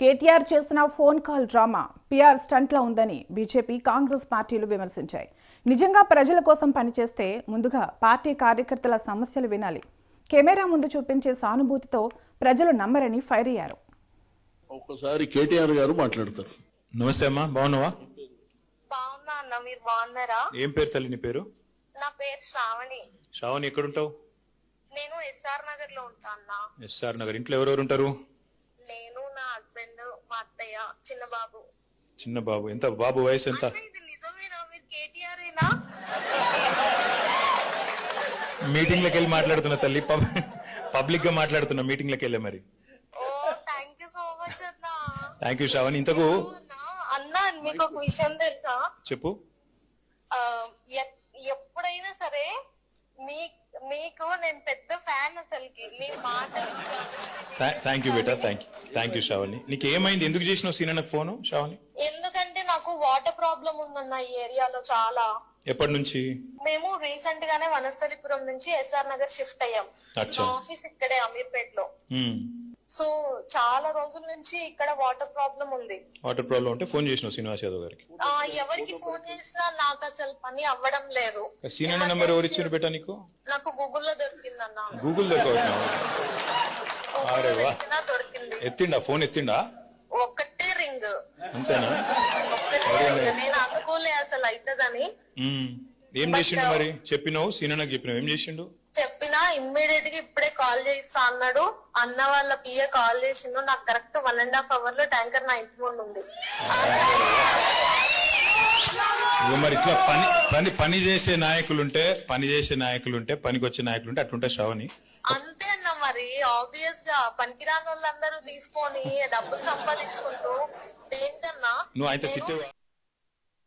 కేటీఆర్ చేసిన phone call drama PR స్టంట్లా ఉందని BJP Congress పార్టీలు విమర్శించాయి. నిజంగా ప్రజల కోసం పనిచేస్తే ముందుగా పార్టీ కార్యకర్తల సమస్యలు వినాలి. కెమెరా ముందు చూపించే సానుభూతితో ప్రజలు నమ్మరని ఫైర్ అయ్యారు. ఒక్కసారి కేటీఆర్ గారు మాట్లాడతారు. నమస్తే అమ్మా, బాగున్నావా? బాగున్నా అన్న, మీరు బాగున్నారా? ఏం పేరు తల్లి నీ పేరు? నా పేరు శ్రావణి. శ్రావణి, ఎక్కడుంటావు? నేను ఎస్ఆర్ నగర్ లో ఉంటా అన్న. ఎస్ఆర్ నగర్. ఇంట్లో ఎవరెవరు ఉంటారు? నేను, నా హస్బెండ్, మా అత్తయ్య, చిన్న బాబు. చిన్న బాబు. ఎంత బాబు వయసు ఎంత? అన్న, ఇది నిజమేనా? మీరు కేటీఆర్ ఏనా? మీటింగ్ లకి వెళ్ళి మాట్లాడుతున్నా తల్లి, పబ్లిక్ గా మాట్లాడుతున్నా మీటింగ్ లకి వెళ్ళే. మరి ఓ, థ్యాంక్ యూ సో మచ్ అన్న. Thank you Shravani. ఇంతకు అన్న, మీకు ఒక విషయం తెలుసా? చెప్పు. ఎప్పుడైనా సరే మీకు నేను పెద్ద ఫ్యాన్. అసలుకి మీ మాట. థ్యాంక్ యూ బేటా, థ్యాంక్ యూ శ్రావణి. నీకు ఏమైంది? ఎందుకు చేసినావు సీనన్నకు ఫోను శ్రావణి? ఎందుకంటే నాకు వాటర్ ప్రాబ్లం ఉందన్న ఈ ఏరియాలో చాలా. ఎప్పటి నుంచి? మేము రీసెంట్ గానే వనస్థలిపురం నుంచి ఎస్ఆర్ నగర్ షిఫ్ట్ అయ్యాం. అచ్చా. ఆఫీస్ ఇక్కడే అమీర్పేట్ లో. మ్మ్. సో చాలా రోజుల నుంచి ఇక్కడ వాటర్ ప్రాబ్లం ఉంది. వాటర్ ప్రాబ్లం ఉంటే ఫోన్ చేసినావు శ్రీనివాస్ యాదవ్ గారికి? ఎవరికి ఫోన్ చేసినా నాకు అసలు పని అవ్వడం లేదు. సీనన్న నెంబర్ ఎవరు ఇచ్చారు బేటా నీకు? నాకు గూగుల్లో దొరికిందన్న. గూగుల్ దొరకవా? దొరికింది. ఎత్తిండా ఫోన్? ఎత్తిండా? ఒక్కటే రింగ్. అంతేనా? ఒక్కటే రింగ్. నేను అనుకోలే అసలు అవుతుందని. ఏం చేసిండు మరి? చెప్పినావు సీనన్నకు? చెప్పినావు? ఏం చేసిండు? చెప్పినా ఇమ్మీడియట్ గా ఇప్పుడే కాల్ చేస్తా అన్నాడు. అన్న వాళ్ళ పిఏ కాల్ చేసిండు. నాకు కరెక్ట్ 1.5 hours లో ట్యాంకర్ నా ఇంటి ముందు ఉంది. మరి ఇట్లా పని చేసే నాయకులుంటే పనికి వచ్చే నాయకులుంటే అట్లుంటే శ్రావణి. అంతే అన్న. మరి ఆబ్వియస్ గా పనికిరాని వాళ్ళందరూ తీసుకొని డబ్బులు సంపాదించుకుంటూ దేనికన్నా నువ్వు అయితే తిట్టేవా?